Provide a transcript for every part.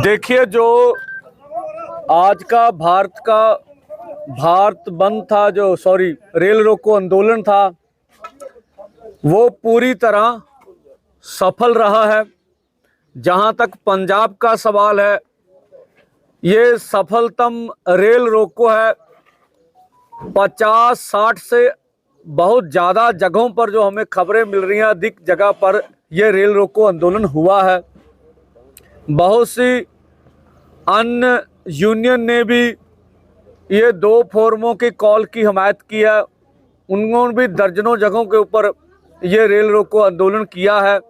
देखिए, जो आज का भारत बंद था, रेल रोको आंदोलन था, वो पूरी तरह सफल रहा है। जहां तक पंजाब का सवाल है, ये सफलतम रेल रोको है। 50-60 से बहुत ज़्यादा जगहों पर जो हमें खबरें मिल रही हैं, अधिक जगह पर यह रेल रोको आंदोलन हुआ है। बहुत सी अन्य यूनियन ने भी ये 2 फोरमों की कॉल की हिमायत की है। उन्होंने भी दर्जनों जगहों के ऊपर ये रेल रोको आंदोलन किया है।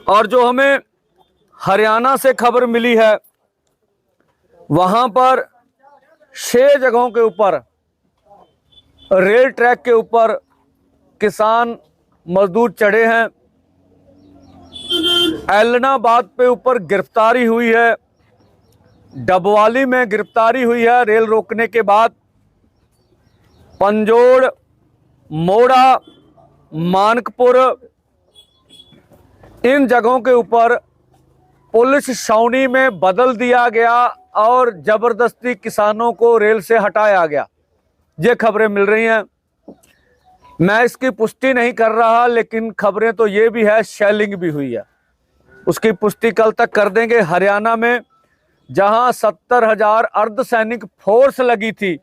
और जो हमें हरियाणा से खबर मिली है, वहाँ पर 6 जगहों के ऊपर रेल ट्रैक के ऊपर किसान मजदूर चढ़े हैं। एलनाबाद पे ऊपर गिरफ्तारी हुई है, डबवाली में गिरफ्तारी हुई है रेल रोकने के बाद। पंजोड़, मोड़ा, मानकपुर, इन जगहों के ऊपर पुलिस छावनी में बदल दिया गया और जबरदस्ती किसानों को रेल से हटाया गया। ये खबरें मिल रही हैं। मैं इसकी पुष्टि नहीं कर रहा, लेकिन खबरें तो ये भी है शेलिंग भी हुई है। उसकी पुष्टि कल तक कर देंगे। हरियाणा में जहां 70,000 अर्धसैनिक फोर्स लगी थी,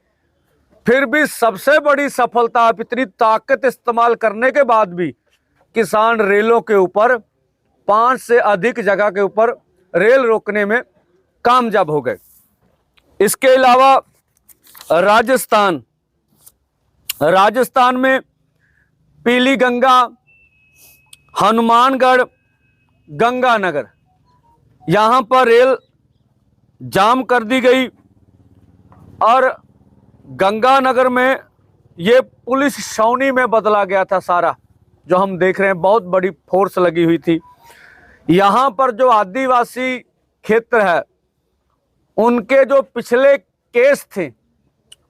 फिर भी सबसे बड़ी सफलता, इतनी ताकत इस्तेमाल करने के बाद भी किसान रेलों के ऊपर 5 से अधिक जगह के ऊपर रेल रोकने में कामयाब हो गए। इसके अलावा राजस्थान में पीली गंगा, हनुमानगढ़, गंगानगर, यहाँ पर रेल जाम कर दी गई। और गंगानगर में ये पुलिस छावनी में बदला गया था सारा, जो हम देख रहे हैं। बहुत बड़ी फोर्स लगी हुई थी। यहाँ पर जो आदिवासी क्षेत्र है, उनके जो पिछले केस थे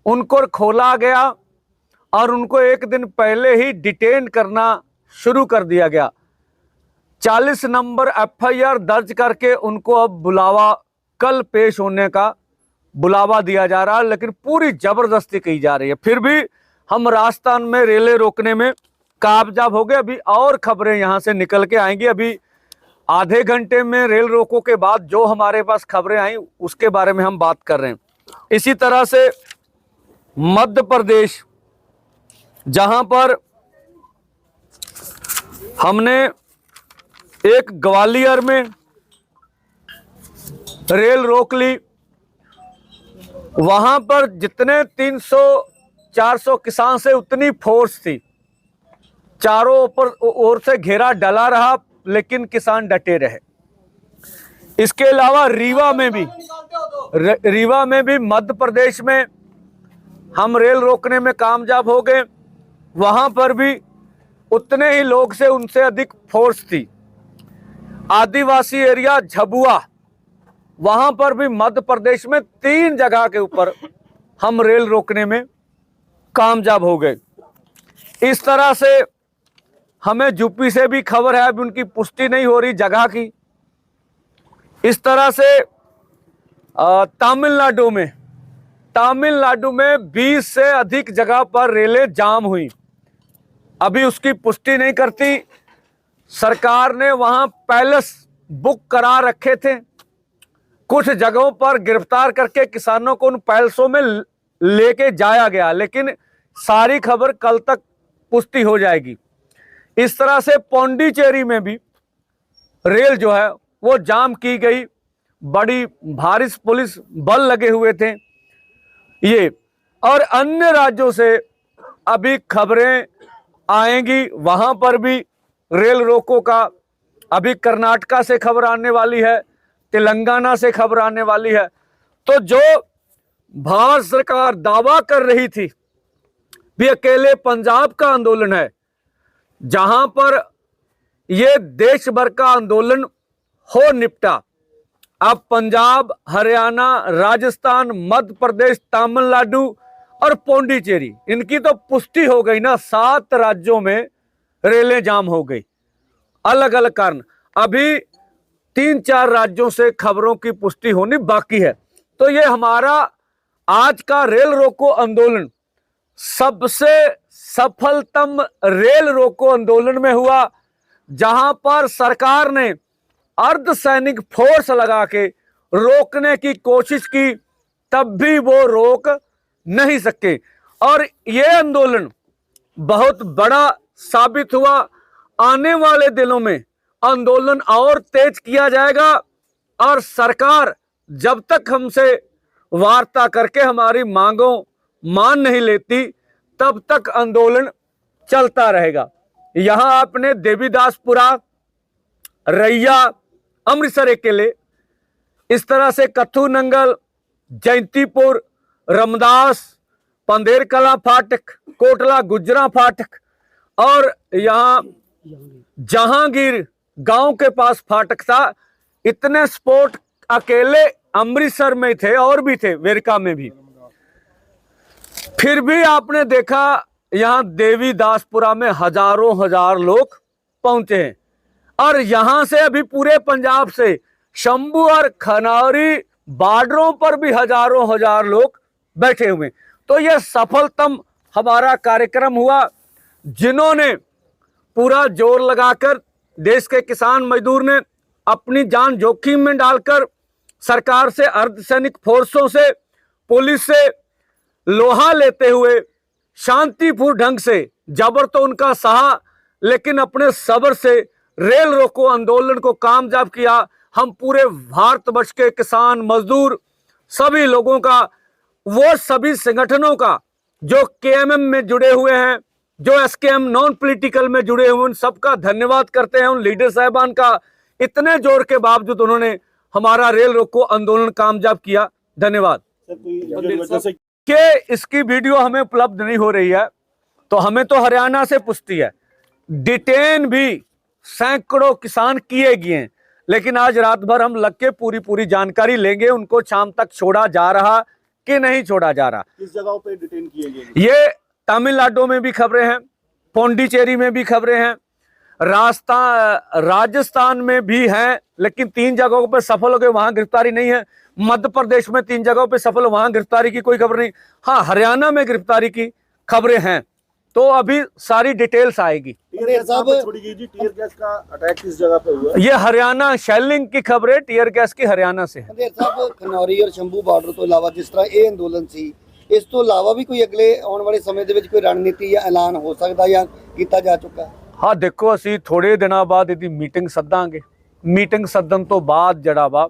उनको खोला गया और उनको एक दिन पहले ही डिटेन करना शुरू कर दिया गया। 40 नंबर FIR दर्ज करके उनको अब बुलावा, कल पेश होने का बुलावा दिया जा रहा है, लेकिन पूरी जबरदस्ती की जा रही है। फिर भी हम राजस्थान में रेलें रोकने में कामयाब हो गए। अभी और खबरें यहां से निकल के आएंगी। अभी आधे घंटे में रेल रोको के बाद जो हमारे पास खबरें आई, उसके बारे में हम बात कर रहे हैं। इसी तरह से मध्य प्रदेश, जहां पर हमने एक ग्वालियर में रेल रोक ली, वहां पर जितने 300-400 किसान से उतनी फोर्स थी। चारों ओर से घेरा डला रहा, लेकिन किसान डटे रहे। इसके अलावा रीवा में भी मध्य प्रदेश में हम रेल रोकने में कामयाब हो गए। वहां पर भी उतने ही लोग से, उनसे अधिक फोर्स थी। आदिवासी एरिया झबुआ, वहां पर भी मध्य प्रदेश में 3 जगह के ऊपर हम रेल रोकने में कामयाब हो गए। इस तरह से हमें यूपी से भी खबर है, अभी उनकी पुष्टि नहीं हो रही जगह की। इस तरह से तमिलनाडु में 20 से अधिक जगह पर रेलें जाम हुई। अभी उसकी पुष्टि नहीं करती। सरकार ने वहां पैलेस बुक करा रखे थे। कुछ जगहों पर गिरफ्तार करके किसानों को उन पैलेसों में लेके जाया गया, लेकिन सारी खबर कल तक पुष्टि हो जाएगी। इस तरह से पौंडीचेरी में भी रेल जो है वो जाम की गई। बड़ी भारी पुलिस बल लगे हुए थे। ये और अन्य राज्यों से अभी खबरें आएंगी, वहां पर भी रेल रोको का। अभी कर्नाटका से खबर आने वाली है, तेलंगाना से खबर आने वाली है। तो जो भारत सरकार दावा कर रही थी भी अकेले पंजाब का आंदोलन है, जहां पर यह देश भर का आंदोलन हो निपटा, अब पंजाब, हरियाणा, राजस्थान, मध्य प्रदेश, तमिलनाडु और पौंडीचेरी, इनकी तो पुष्टि हो गई ना। 7 राज्यों में रेलें जाम हो गई, अलग अलग कारण। अभी 3-4 राज्यों से खबरों की पुष्टि होनी बाकी है। तो ये हमारा आज का रेल रोको आंदोलन सबसे सफलतम रेल रोको आंदोलन में हुआ, जहां पर सरकार ने अर्धसैनिक फोर्स लगा के रोकने की कोशिश की, तब भी वो रोक नहीं सके। और ये आंदोलन बहुत बड़ा साबित हुआ। आने वाले दिनों में आंदोलन और तेज किया जाएगा और सरकार जब तक हमसे वार्ता करके हमारी मांगों मान नहीं लेती, तब तक आंदोलन चलता रहेगा। यहां आपने देवीदासपुरा, रैया, अमृतसर अकेले, इस तरह से कथू नंगल, जयंतीपुर, रमदास, पंदेर कला फाटक, कोटला गुजरा फाटक और यहाँ जहांगीर गांव के पास फाटक था। इतने स्पॉट अकेले अमृतसर में थे और भी थे वेरका में भी। फिर भी आपने देखा यहाँ देवीदासपुरा में हजारों हजार लोग पहुंचे हैं और यहां से अभी पूरे पंजाब से शंभू और खनौरी बॉर्डरों पर भी हजारों हजार लोग बैठे हुए। तो यह सफलतम हमारा कार्यक्रम हुआ, जिन्होंने पूरा जोर लगाकर देश के किसान मजदूर ने अपनी जान जोखिम में डालकर सरकार से, अर्धसैनिक फोर्सों से, पुलिस से लोहा लेते हुए शांतिपूर्ण ढंग से, जबर तो उनका सहा लेकिन अपने सब्र से रेल रोको आंदोलन को कामयाब किया। हम पूरे भारतवर्ष के किसान मजदूर सभी लोगों का, वो सभी संगठनों का जो केएमएम में जुड़े हुए हैं, जो एसकेएम नॉन पॉलिटिकल में जुड़े हुए, उन सबका धन्यवाद करते हैं। उन लीडर साहबान का, इतने जोर के बावजूद उन्होंने हमारा रेल रोको आंदोलन कामयाब किया। धन्यवाद। कि इसकी वीडियो हमें उपलब्ध नहीं हो रही है, तो हमें तो हरियाणा से पुष्टि है, डिटेन भी सैकड़ों किसान किए गए हैं, लेकिन आज रात भर हम लग के पूरी जानकारी लेंगे उनको शाम तक छोड़ा जा रहा कि नहीं छोड़ा जा रहा। किस जगहों पे डिटेन किए गए? ये तमिलनाडु में भी खबरें हैं, पौंडीचेरी में भी खबरें हैं, राजस्थान में भी हैं, लेकिन 3 जगहों पर सफल हो गए, वहां गिरफ्तारी नहीं है। मध्य प्रदेश में 3 जगहों पे सफल, वहां गिरफ्तारी की कोई खबर नहीं। हाँ, हरियाणा में गिरफ्तारी की खबरें हैं, तो अभी सारी डिटेल्स आएगी। टीयर गैस का अटैक किस जगह पे हुआ? ये हरियाणा शेलिंग की खबर है, टीयर गैस की हरियाणा से है। खनौरी और शंभू बार्डर तो इलावा जिस तरह ये अंदोलन सी, इस तो इलावा भी कोई अगले आने वाले समय ਦੇ ਵਿੱਚ ਕੋਈ ਰਣਨੀਤੀ ਜਾਂ ਐਲਾਨ ਹੋ ਸਕਦਾ ਜਾਂ ਕੀਤਾ ਜਾ ਚੁੱਕਾ ਹੈ? हाँ, देखो ਅਸੀਂ ਥੋੜੇ ਦਿਨਾਂ ਬਾਅਦ ਇਹਦੀ ਮੀਟਿੰਗ ਸੱਦਾਂਗੇ। ਮੀਟਿੰਗ ਸੱਦਣ ਤੋਂ ਬਾਅਦ ਜਿਹੜਾ ਵਾ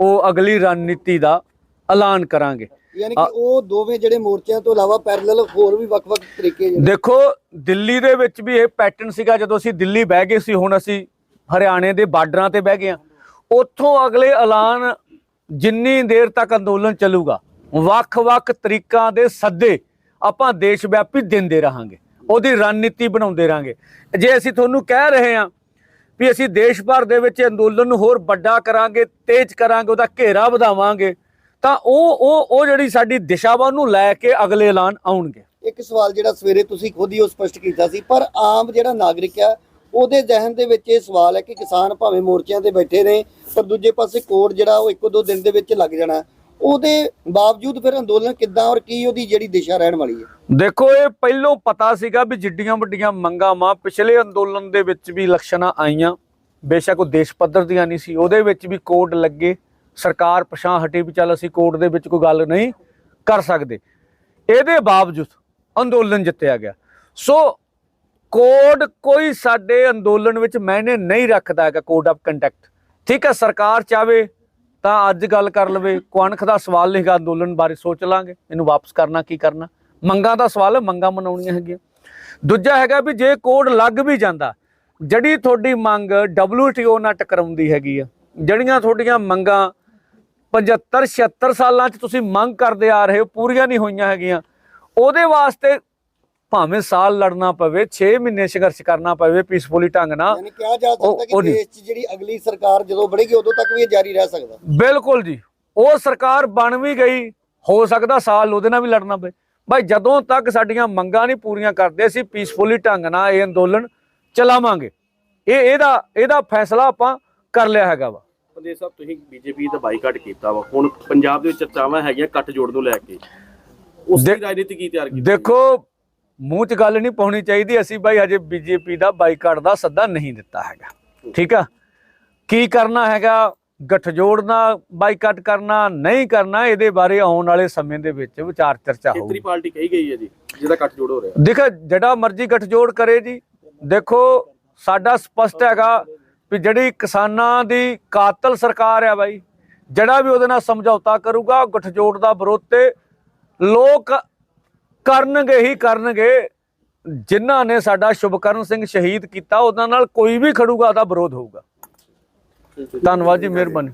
ਉਹ ਅਗਲੀ ਰਣਨੀਤੀ ਦਾ ਐਲਾਨ ਕਰਾਂਗੇ। ਯਾਨੀ ਕਿ ਉਹ ਦੋਵੇਂ ਜਿਹੜੇ ਮੋਰਚਿਆਂ ਤੋਂ ਇਲਾਵਾ ਪੈਰਲਲ ਹੋਰ ਵੀ ਵੱਖ-ਵੱਖ ਤਰੀਕੇ ਦੇਖੋ ਦਿੱਲੀ ਦੇ ਵਿੱਚ ਵੀ ਇਹ ਪੈਟਰਨ ਸੀਗਾ। ਜਦੋਂ ਅਸੀਂ ਦਿੱਲੀ ਬਹਿ ਗਏ ਸੀ, ਹੁਣ ਅਸੀਂ ਹਰਿਆਣੇ ਦੇ ਬਾਰਡਰਾਂ ਤੇ ਬਹਿ ਗਏ ਆ। ਉੱਥੋਂ ਅਗਲੇ ਐਲਾਨ ਜਿੰਨੀ ਦੇਰ ਤੱਕ ਅੰਦੋਲਨ ਚੱਲੂਗਾ, ਵੱਖ-ਵੱਖ ਤਰੀਕਾਂ ਦੇ ਸੱਦੇ ਆਪਾਂ ਦੇਸ਼ ਵਿਆਪੀ ਦਿੰਦੇ ਰਹਾਂਗੇ, ਉਹਦੀ ਰਣਨੀਤੀ ਬਣਾਉਂਦੇ ਰਹਾਂਗੇ। ਜੇ ਅਸੀਂ ਤੁਹਾਨੂੰ ਕਹਿ ਰਹੇ ਹਾਂ ਵੀ ਅਸੀਂ ਦੇਸ਼ ਭਰ ਦੇ ਵਿੱਚ ਅੰਦੋਲਨ ਨੂੰ ਹੋਰ ਵੱਡਾ ਕਰਾਂਗੇ, ਤੇਜ਼ ਕਰਾਂਗੇ, ਉਹਦਾ ਘੇਰਾ ਵਧਾਵਾਂਗੇ, ਤਾਂ ਉਹ ਜਿਹੜੀ ਸਾਡੀ ਦਿਸ਼ਾ ਵਾ ਉਹਨੂੰ ਲੈ ਕੇ ਅਗਲੇ ਐਲਾਨ ਆਉਣਗੇ। ਇੱਕ ਸਵਾਲ ਜਿਹੜਾ ਸਵੇਰੇ ਤੁਸੀਂ ਖੁਦ ਹੀ ਉਹ ਸਪਸ਼ਟ ਕੀਤਾ ਸੀ, ਪਰ ਆਮ ਜਿਹੜਾ ਨਾਗਰਿਕ ਆ ਉਹਦੇ ਜ਼ਿਹਨ ਦੇ ਵਿੱਚ ਇਹ ਸਵਾਲ ਹੈ ਕਿ ਕਿਸਾਨ ਭਾਵੇਂ ਮੋਰਚਿਆਂ ਤੇ ਬੈਠੇ ਨੇ, ਪਰ ਦੂਜੇ ਪਾਸੇ ਕੋਡ ਜਿਹੜਾ ਉਹ 1-2 ਦਿਨ ਦੇ ਵਿੱਚ ਲੱਗ ਜਾਣਾ, ਉਹਦੇ ਬਾਵਜੂਦ ਫਿਰ ਅੰਦੋਲਨ ਕਿੱਦਾਂ ਔਰ ਕੀ ਉਹਦੀ ਜਿਹੜੀ ਦਿਸ਼ਾ ਰਹਿਣ ਵਾਲੀ ਹੈ? ਦੇਖੋ, ਇਹ ਪਹਿਲੋਂ ਪਤਾ ਸੀਗਾ ਵੀ ਜਿੱਡੀਆਂ ਵੱਡੀਆਂ ਮੰਗਾਂ ਮਾਂ ਪਿਛਲੇ ਅੰਦੋਲਨ ਦੇ ਵਿੱਚ ਵੀ ਇਲੈਕਸ਼ਨਾਂ ਆਈਆਂ, ਬੇਸ਼ੱਕ ਉਹ ਦੇਸ਼ ਪੱਧਰ ਦੀਆਂ ਨਹੀਂ ਸੀ, ਉਹਦੇ ਵਿੱਚ ਵੀ ਕੋਡ ਲੱਗੇ, ਸਰਕਾਰ ਪਛਾਂ ਹਟੀ ਵੀ ਚੱਲ ਅਸੀਂ ਕੋਡ ਦੇ ਵਿੱਚ ਕੋਈ ਗੱਲ ਨਹੀਂ ਕਰ ਸਕਦੇ। ਇਹਦੇ ਬਾਵਜੂਦ ਅੰਦੋਲਨ ਜਿੱਤਿਆ ਗਿਆ। ਸੋ ਕੋਡ ਕੋਈ ਸਾਡੇ ਅੰਦੋਲਨ ਵਿੱਚ ਮਾਇਨੇ ਨਹੀਂ ਰੱਖਦਾ ਹੈਗਾ, ਕੋਡ ਆਫ ਕੰਡਕਟ। ਠੀਕ ਹੈ, ਸਰਕਾਰ ਚਾਹੇ ਤਾਂ ਅੱਜ ਗੱਲ ਕਰ ਲਵੇ, ਕੁਅਣਖ ਦਾ ਸਵਾਲ ਨਹੀਂ ਹੈਗਾ, ਅੰਦੋਲਨ ਬਾਰੇ ਸੋਚ ਲਾਂਗੇ ਇਹਨੂੰ ਵਾਪਸ ਕਰਨਾ ਕੀ ਕਰਨਾ। ਮੰਗਾਂ ਦਾ ਸਵਾਲ ਹੈ, ਮੰਗਾਂ ਮਨਾਉਣੀਆਂ ਹੈਗੀਆਂ। ਦੂਜਾ ਹੈਗਾ ਵੀ ਜੇ ਕੋਡ ਲੱਗ ਵੀ ਜਾਂਦਾ, ਜਿਹੜੀ ਤੁਹਾਡੀ ਮੰਗ WTO ਨਾਲ ਟਕਰਾਉਂਦੀ ਹੈਗੀ ਆ, ਜਿਹੜੀਆਂ ਤੁਹਾਡੀਆਂ ਮੰਗਾਂ 75-76 ਸਾਲਾਂ 'ਚ ਤੁਸੀਂ ਮੰਗ ਕਰਦੇ ਆ ਰਹੇ ਹੋ, ਪੂਰੀਆਂ ਨਹੀਂ ਹੋਈਆਂ ਹੈਗੀਆਂ, ਉਹਦੇ ਵਾਸਤੇ ਭਾਵੇਂ ਸਾਲ ਲੜਨਾ ਪਵੇ, 6 ਮਹੀਨੇ ਸੰਘਰਸ਼ ਕਰਨਾ ਪਵੇ ਪੀਸਫੁਲੀ ਢੰਗ ਨਾਲ। ਯਾਨੀ ਕਿਹਾ ਜਾ ਸਕਦਾ ਕਿ ਦੇਸ਼ 'ਚ ਜਿਹੜੀ ਅਗਲੀ ਸਰਕਾਰ ਜਦੋਂ ਬਣੇਗੀ ਉਦੋਂ ਤੱਕ ਵੀ ਇਹ ਜਾਰੀ ਰਹਿ ਸਕਦਾ। ਬਿਲਕੁਲ ਜੀ, ਉਹ ਸਰਕਾਰ ਬਣ ਵੀ ਗਈ, ਹੋ ਸਕਦਾ ਸਾਲ ਉਹਦੇ ਨਾਲ ਵੀ ਲੜਨਾ ਪਏ। ਭਾਈ ਜਦੋਂ ਤੱਕ ਸਾਡੀਆਂ ਮੰਗਾਂ ਨਹੀਂ ਪੂਰੀਆਂ ਕਰਦੇ, ਅਸੀਂ ਪੀਸਫੁਲੀ ਢੰਗ ਨਾਲ ਇਹ ਅੰਦੋਲਨ ਚਲਾਵਾਂਗੇ। ਇਹਦਾ ਫੈਸਲਾ ਆਪਾਂ ਕਰ ਲਿਆ ਹੈਗਾ ਵਾ। ਬੰਦੇ ਸਾਹਿਬ ਤੁਸੀਂ ਬੀਜੇਪੀ ਦਾ ਬਾਈਕਾਟ ਕੀਤਾ ਵਾ, ਹੁਣ ਪੰਜਾਬ ਦੇ ਵਿੱਚ ਚਰਚਾਵਾਂ ਹੈਗੀਆਂ ਕੱਟ ਜੋੜ ਨੂੰ ਲੈ ਕੇ, ਉਸ ਦੀ ਰਾਜਨੀਤੀ ਕੀ ਤਿਆਰ ਕੀਤੀ? ਦੇਖੋ ਮੂੰਹ 'ਚ ਗੱਲ ਨਹੀਂ ਪਾਉਣੀ ਚਾਹੀਦੀ, ਅਸੀਂ ਬਾਈ ਹਜੇ ਬੀਜੇਪੀ ਦਾ ਬਾਈਕਾਟ ਦਾ ਸੱਦਾ ਨਹੀਂ ਦਿੱਤਾ ਹੈਗਾ, ਠੀਕ ਆ। ਕੀ ਕਰਨਾ ਹੈਗਾ, ਗੱਠਜੋੜ ਨਾਲ ਬਾਈਕਾਟ ਕਰਨਾ ਨਹੀਂ ਕਰਨਾ, ਇਹਦੇ ਬਾਰੇ ਆਉਣ ਵਾਲੇ ਸਮੇਂ ਦੇ ਵਿੱਚ ਵਿਚਾਰ ਚਰਚਾ ਹੋਊਗੀ। ਖੇਤਰੀ ਪਾਰਟੀ ਕਹੀ ਗਈ ਹੈ ਜੀ ਜਿਹਦਾ ਕੱਟ ਜੋੜ ਹੋ ਰਿਹਾ। ਦੇਖੋ ਜਿਹੜਾ ਮਰਜ਼ੀ ਗੱਠਜੋੜ ਕਰੇ ਜੀ, ਦੇਖੋ ਸਾਡਾ ਸਪਸ਼ਟ ਹੈਗਾ ਵੀ ਜਿਹੜੀ ਕਿਸਾਨਾਂ ਦੀ ਕਾਤਲ ਸਰਕਾਰ ਆ ਬਾਈ, ਜਿਹੜਾ ਵੀ ਉਹਦੇ ਨਾਲ ਸਮਝੌਤਾ ਕਰੂਗਾ ਗੱਠਜੋੜ ਦਾ ਵਿਰੋਧ ਤੇ ਲੋਕ ਕਰਨਗੇ ਹੀ ਕਰਨਗੇ। ਜਿਨ੍ਹਾਂ ਨੇ ਸਾਡਾ ਸ਼ੁਭਕਰਨ ਸਿੰਘ ਸ਼ਹੀਦ ਕੀਤਾ ਉਹਨਾਂ ਨਾਲ ਕੋਈ ਵੀ ਖੜੂਗਾ ਉਹਦਾ ਵਿਰੋਧ ਹੋਊਗਾ। ਧੰਨਵਾਦ ਜੀ, ਮਿਹਰਬਾਨੀ।